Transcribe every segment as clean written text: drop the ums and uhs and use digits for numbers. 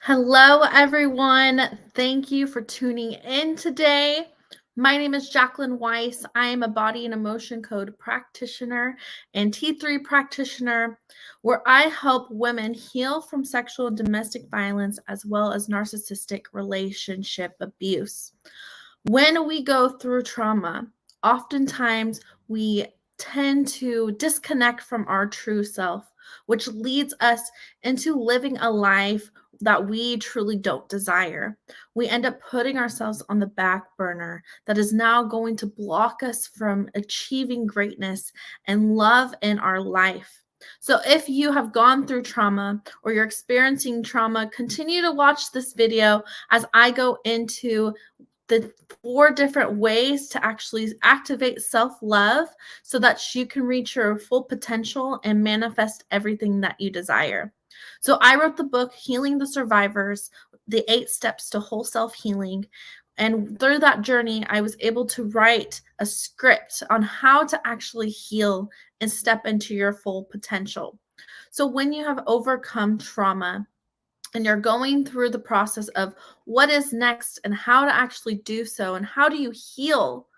Hello, everyone. Thank you for tuning in today. My name is Jacquelyn Weis. I am a body and emotion code practitioner and T3 practitioner, where I help women heal from sexual and domestic violence as well as narcissistic relationship abuse. When we go through trauma, oftentimes we tend to disconnect from our true self, which leads us into living a life that we truly don't desire. We end up putting ourselves on the back burner that is now going to block us from achieving greatness and love in our life. So, if you have gone through trauma or you're experiencing trauma, continue to watch this video as I go into the 4 different ways to actually activate self-love so that you can reach your full potential and manifest everything that you desire. So I wrote the book Healing the Survivors, the 8 steps to whole self-healing. And through that journey, I was able to write a script on how to actually heal and step into your full potential. So when you have overcome trauma, and you're going through the process of what is next and how to actually do so and how do you heal,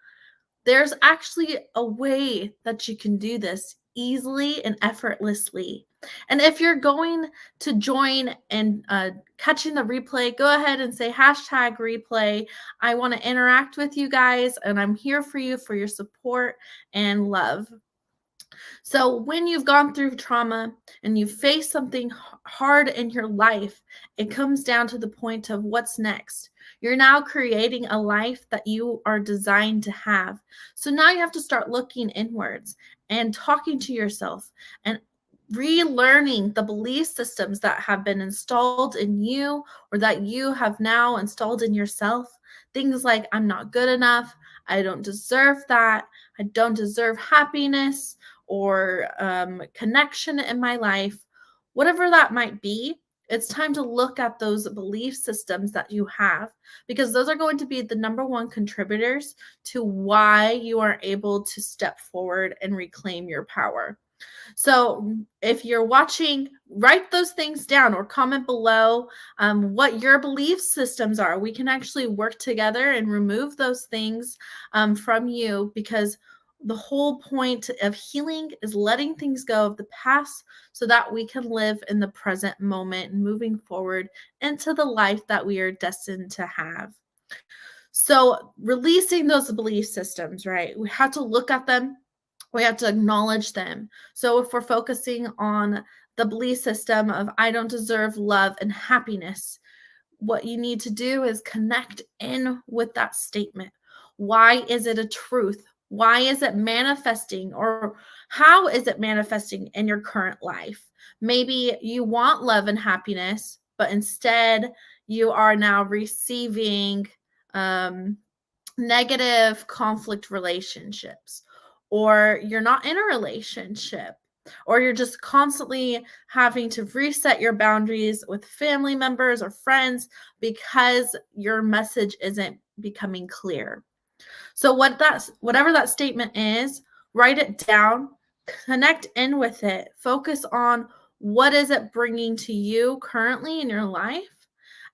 there's actually a way that you can do this easily and effortlessly. And if you're going to join and catching the replay, go ahead and say hashtag replay. I want to interact with you guys, and I'm here for you for your support and love. So, when you've gone through trauma and you face something hard in your life, it comes down to the point of what's next. You're now creating a life that you are designed to have. So, now you have to start looking inwards and talking to yourself and relearning the belief systems that have been installed in you or that you have now installed in yourself. Things like, I'm not good enough. I don't deserve that. I don't deserve happiness or connection in my life, whatever that might be. It's time to look at those belief systems that you have because those are going to be the number one contributors to why you are able to step forward and reclaim your power. So, if you're watching, write those things down or comment below what your belief systems are. We can actually work together and remove those things from you because the whole point of healing is letting things go of the past so that we can live in the present moment and moving forward into the life that we are destined to have. So, releasing those belief systems, right? We have to look at them, we have to acknowledge them. So, if we're focusing on the belief system of I don't deserve love and happiness, what you need to do is connect in with that statement. Why is it a truth? Why is it manifesting, or how is it manifesting in your current life? Maybe you want love and happiness, but instead you are now receiving um, negative conflict relationships, or you're not in a relationship, or you're just constantly having to reset your boundaries with family members or friends because your message isn't becoming clear. So whatever that statement is, write it down, connect in with it, focus on what is it bringing to you currently in your life,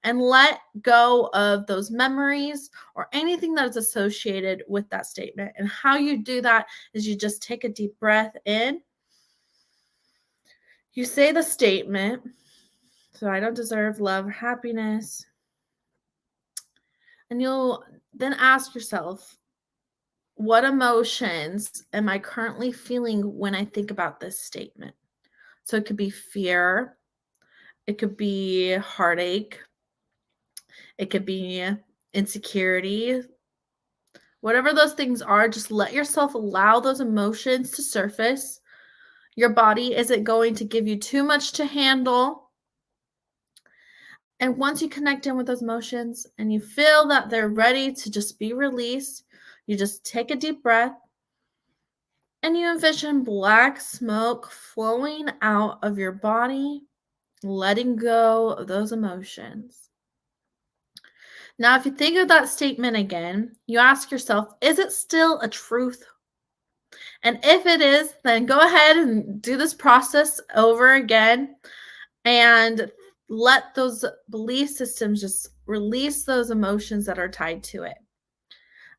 and let go of those memories or anything that is associated with that statement. And how you do that is you just take a deep breath in. You say the statement. So I don't deserve love or happiness. And you'll then ask yourself, what emotions am I currently feeling when I think about this statement? So it could be fear, it could be heartache, it could be insecurity. Whatever those things are, just let yourself allow those emotions to surface. Your body isn't going to give you too much to handle. And once you connect in with those emotions and you feel that they're ready to just be released, you just take a deep breath and you envision black smoke flowing out of your body, letting go of those emotions. Now, if you think of that statement again, you ask yourself, is it still a truth? And if it is, then go ahead and do this process over again and let those belief systems just release those emotions that are tied to it.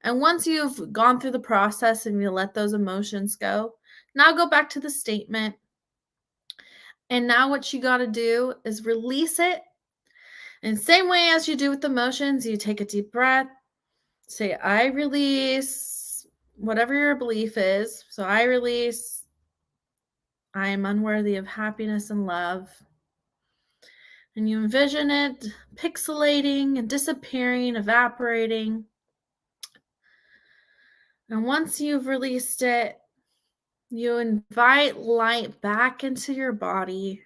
And once you've gone through the process and you let those emotions go, now go back to the statement. And now what you got to do is release it. And same way as you do with emotions, you take a deep breath, say, I release whatever your belief is. So I release, I am unworthy of happiness and love. And you envision it pixelating and disappearing, evaporating. And once you've released it, you invite light back into your body.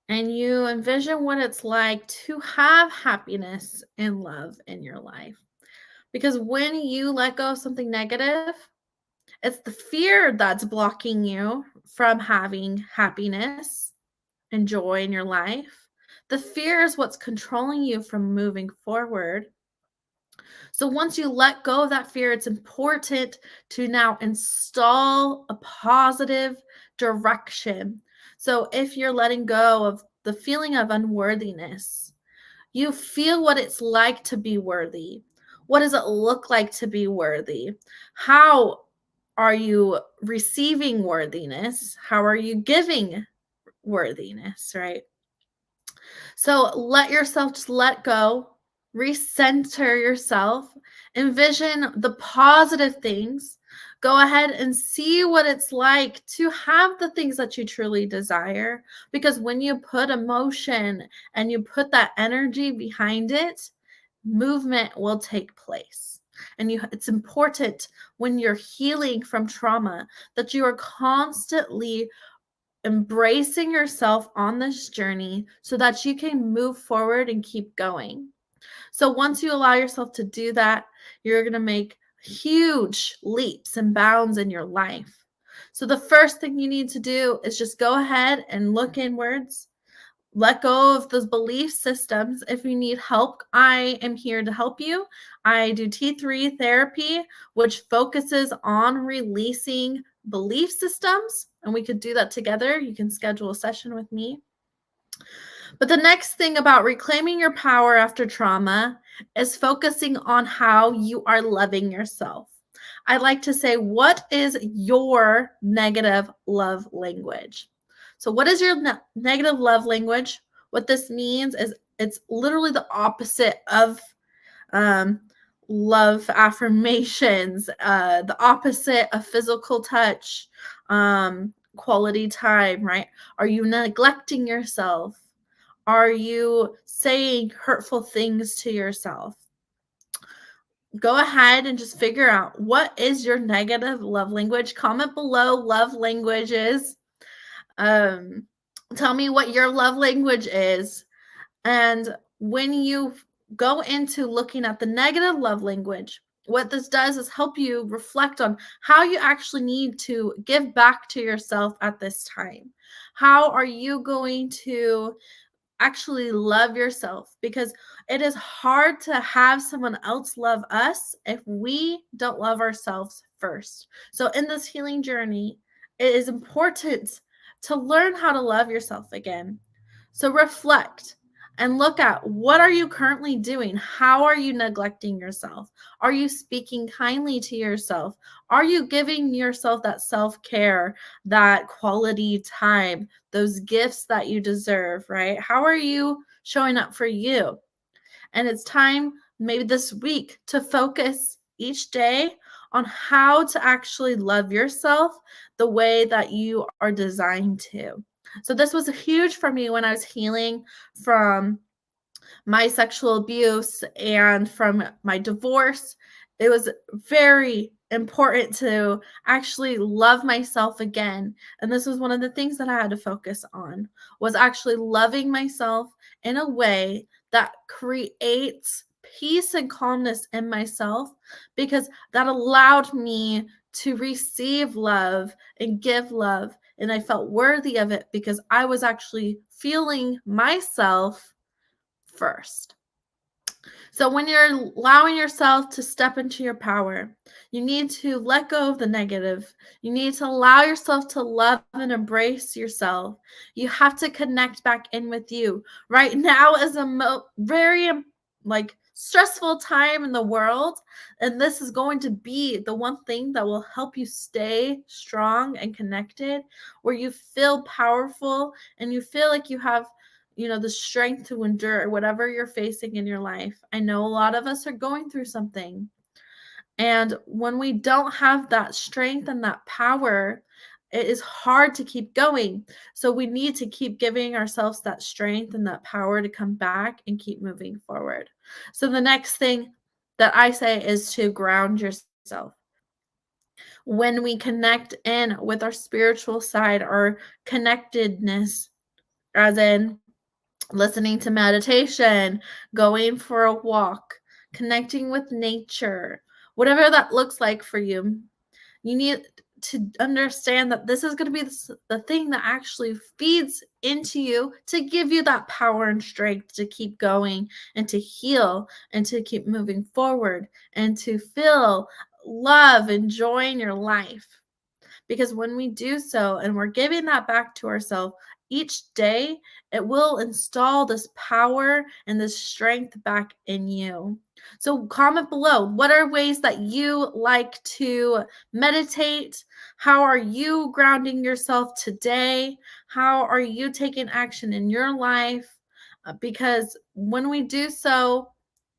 And you envision what it's like to have happiness and love in your life. Because when you let go of something negative, it's the fear that's blocking you from having happiness and joy in your life. The fear is what's controlling you from moving forward. So once you let go of that fear, it's important to now install a positive direction. So if you're letting go of the feeling of unworthiness, you feel what it's like to be worthy. What does it look like to be worthy? How are you receiving worthiness? How are you giving worthiness, right? So let yourself just let go, recenter yourself, envision the positive things. Go ahead and see what it's like to have the things that you truly desire. Because when you put emotion and you put that energy behind it, movement will take place. And it's important when you're healing from trauma that you are constantly embracing yourself on this journey so that you can move forward and keep going. So once you allow yourself to do that, you're going to make huge leaps and bounds in your life. So the first thing you need to do is just go ahead and look inwards. Let go of those belief systems. If you need help, I am here to help you. I do T3 therapy, which focuses on releasing belief systems, and we could do that together. You can schedule a session with me. But the next thing about reclaiming your power after trauma is focusing on how you are loving yourself. I like to say, what is your negative love language? So, what is your negative love language? What this means is it's literally the opposite of um, love affirmations, the opposite of physical touch, quality time, right? Are you neglecting yourself? Are you saying hurtful things to yourself? Go ahead and just figure out what is your negative love language. Comment below love languages. Tell me what your love language is. And when you go into looking at the negative love language, what this does is help you reflect on how you actually need to give back to yourself at this time. How are you going to actually love yourself? Because it is hard to have someone else love us if we don't love ourselves first. So in this healing journey, it is important to learn how to love yourself again. So reflect and look at, what are you currently doing? How are you neglecting yourself? Are you speaking kindly to yourself? Are you giving yourself that self-care, that quality time, those gifts that you deserve, right? How are you showing up for you? And it's time, maybe this week, to focus each day on how to actually love yourself the way that you are designed to. So this was huge for me when I was healing from my sexual abuse and from my divorce. It was very important to actually love myself again. And this was one of the things that I had to focus on, was actually loving myself in a way that creates peace and calmness in myself, because that allowed me to receive love and give love. And I felt worthy of it because I was actually feeling myself first. So when you're allowing yourself to step into your power, you need to let go of the negative. You need to allow yourself to love and embrace yourself. You have to connect back in with you. Right now is a very like stressful time in the world, and this is going to be the one thing that will help you stay strong and connected, where you feel powerful and you feel like you have the strength to endure whatever you're facing in your life. I know a lot of us are going through something. And when we don't have that strength and that power, it is hard to keep going. So we need to keep giving ourselves that strength and that power to come back and keep moving forward. So the next thing that I say is to ground yourself. When we connect in with our spiritual side, our connectedness, as in listening to meditation, going for a walk, connecting with nature, whatever that looks like for you. You need to understand that this is going to be the thing that actually feeds into you to give you that power and strength to keep going and to heal and to keep moving forward and to feel love and joy in your life. Because when we do so and we're giving that back to ourselves each day, it will install this power and this strength back in you. So comment below, what are ways that you like to meditate? How are you grounding yourself today? How are you taking action in your life? Because when we do so,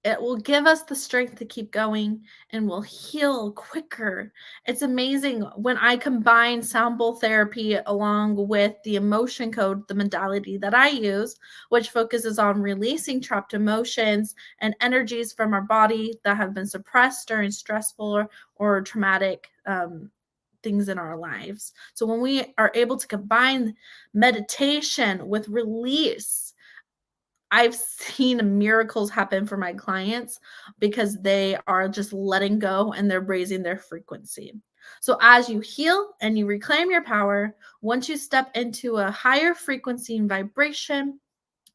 it will give us the strength to keep going and will heal quicker. It's amazing when I combine sound bowl therapy along with the emotion code, the modality that I use, which focuses on releasing trapped emotions and energies from our body that have been suppressed during stressful or traumatic things in our lives. So when we are able to combine meditation with release, I've seen miracles happen for my clients because they are just letting go and they're raising their frequency. So as you heal and you reclaim your power, once you step into a higher frequency and vibration,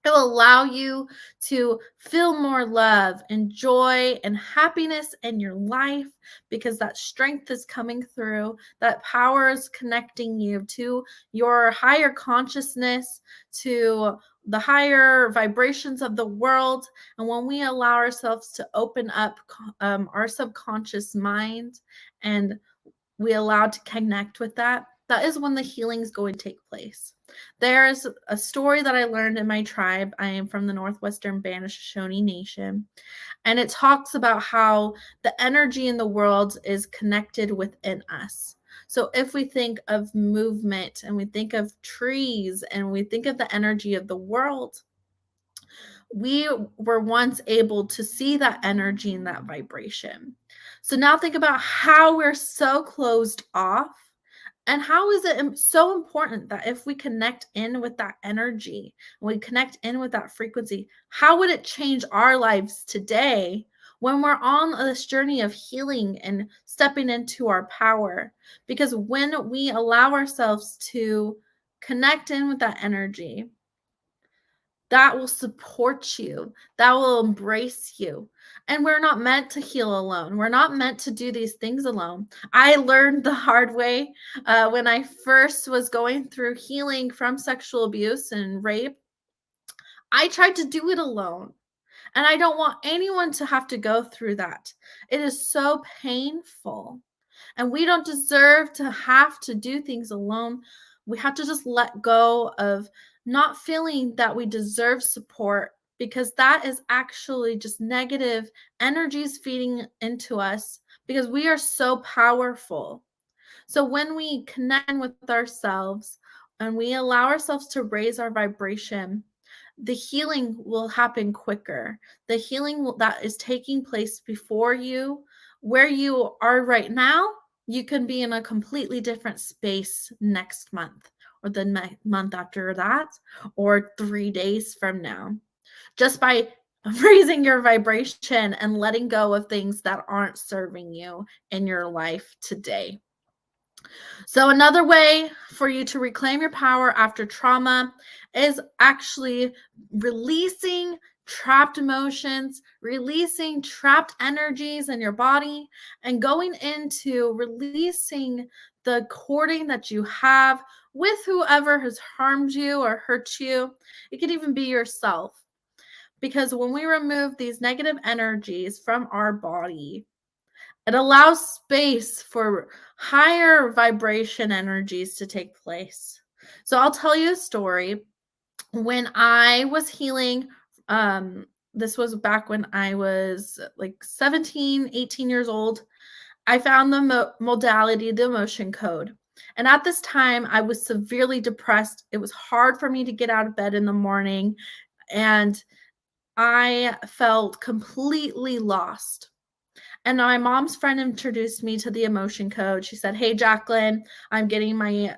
it will allow you to feel more love and joy and happiness in your life because that strength is coming through. That power is connecting you to your higher consciousness, to the higher vibrations of the world. And when we allow ourselves to open up our subconscious mind and we allow to connect with that, that is when the healing is going to take place. There's a story that I learned in my tribe. I am from the Northwestern Shoshone Nation, and it talks about how the energy in the world is connected within us. So if we think of movement and we think of trees and we think of the energy of the world, we were once able to see that energy and that vibration. So now think about how we're so closed off. And how is it so important that if we connect in with that energy, we connect in with that frequency, how would it change our lives today when we're on this journey of healing and stepping into our power? Because when we allow ourselves to connect in with that energy, that will support you, that will embrace you. And we're not meant to heal alone. We're not meant to do these things alone. I learned the hard way when I first was going through healing from sexual abuse and rape. I tried to do it alone. And I don't want anyone to have to go through that. It is so painful. And we don't deserve to have to do things alone. We have to just let go of not feeling that we deserve support because that is actually just negative energies feeding into us because we are so powerful. So when we connect with ourselves and we allow ourselves to raise our vibration, the healing will happen quicker. The healing that is taking place before you, where you are right now, you can be in a completely different space next month or the month after that or 3 days from now. Just by raising your vibration and letting go of things that aren't serving you in your life today. So, another way for you to reclaim your power after trauma is actually releasing trapped emotions, releasing trapped energies in your body, and going into releasing the cording that you have with whoever has harmed you or hurt you. It could even be yourself. Because when we remove these negative energies from our body, it allows space for higher vibration energies to take place. So I'll tell you a story. When I was healing, this was back when I was like 17, 18 years old. I found the modality, the emotion code. And at this time, I was severely depressed. It was hard for me to get out of bed in the morning. And I felt completely lost. And my mom's friend introduced me to the emotion code. She said, "Hey, Jacquelyn, I'm getting my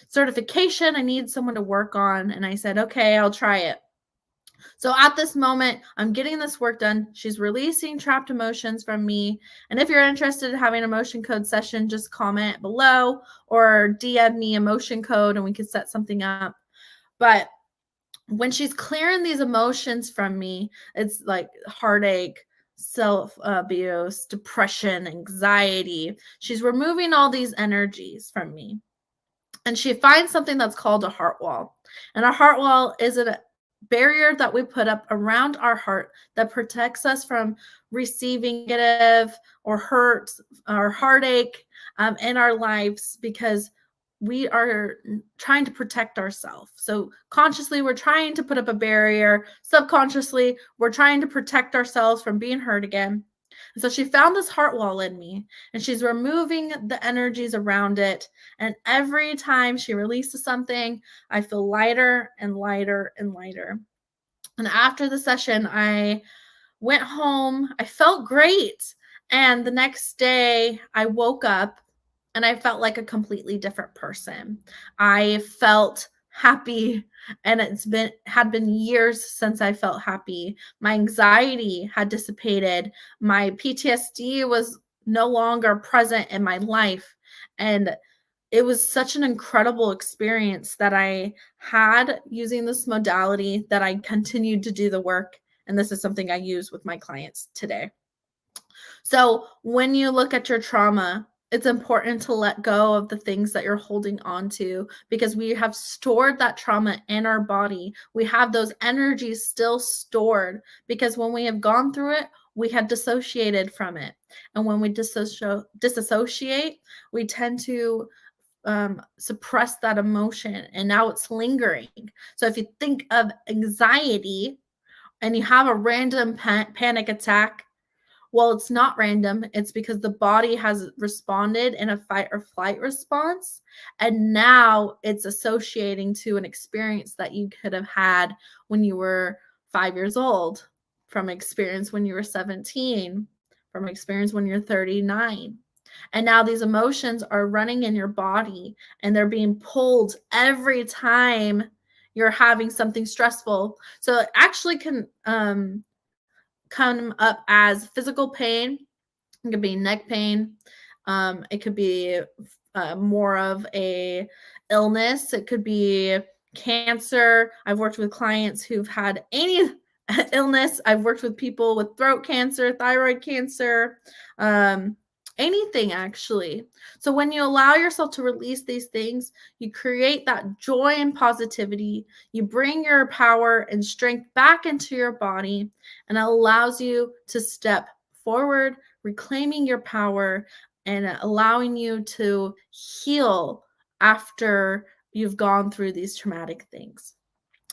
certification. I need someone to work on." And I said, "Okay, I'll try it." So at this moment, I'm getting this work done. She's releasing trapped emotions from me. And if you're interested in having an emotion code session, just comment below or DM me emotion code and we can set something up. But when she's clearing these emotions from me, it's like heartache, self abuse, depression, anxiety. She's removing all these energies from me. And she finds something that's called a heart wall. And a heart wall is a barrier that we put up around our heart that protects us from receiving negative or hurt or heartache in our lives, because we are trying to protect ourselves. So consciously, we're trying to put up a barrier. Subconsciously, we're trying to protect ourselves from being hurt again. And so she found this heart wall in me, and she's removing the energies around it. And every time she releases something, I feel lighter and lighter and lighter. And after the session, I went home. I felt great. And the next day, I woke up and I felt like a completely different person. I felt happy, and had been years since I felt happy. My anxiety had dissipated. My PTSD was no longer present in my life, and it was such an incredible experience that I had using this modality that I continued to do the work, and this is something I use with my clients today. So when you look at your trauma, it's important to let go of the things that you're holding on to, because we have stored that trauma in our body. We have those energies still stored because when we have gone through it, we had dissociated from it. And when we disassociate, we tend to suppress that emotion, and now it's lingering. So if you think of anxiety and you have a random panic attack, well, it's not random. It's because the body has responded in a fight or flight response. And now it's associating to an experience that you could have had when you were 5 years old, from experience when you were 17, from experience when you're 39. And now these emotions are running in your body, and they're being pulled every time you're having something stressful. So it actually can come up as physical pain. It could be neck pain. It could be more of a illness. It could be cancer. I've worked with clients who've had any illness. I've worked with people with throat cancer, thyroid cancer, anything actually. So when you allow yourself to release these things, you create that joy and positivity. You bring your power and strength back into your body, and it allows you to step forward, reclaiming your power and allowing you to heal after you've gone through these traumatic things.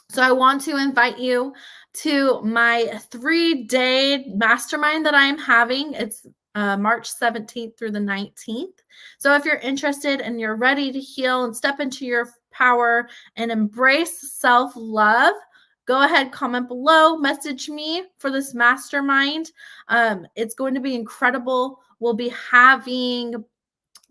So I want to invite you to my 3-day mastermind that I'm having. It's March 17th through the 19th. So if you're interested and you're ready to heal and step into your power and embrace self-love, go ahead, comment below, message me for this mastermind. It's going to be incredible. We'll be having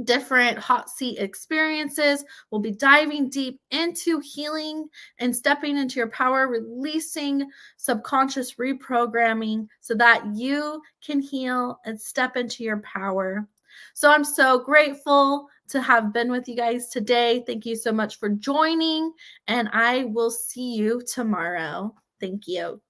different hot seat experiences. We'll be diving deep into healing and stepping into your power, releasing subconscious reprogramming so that you can heal and step into your power. So I'm so grateful to have been with you guys today. Thank you so much for joining, and I will see you tomorrow. Thank you.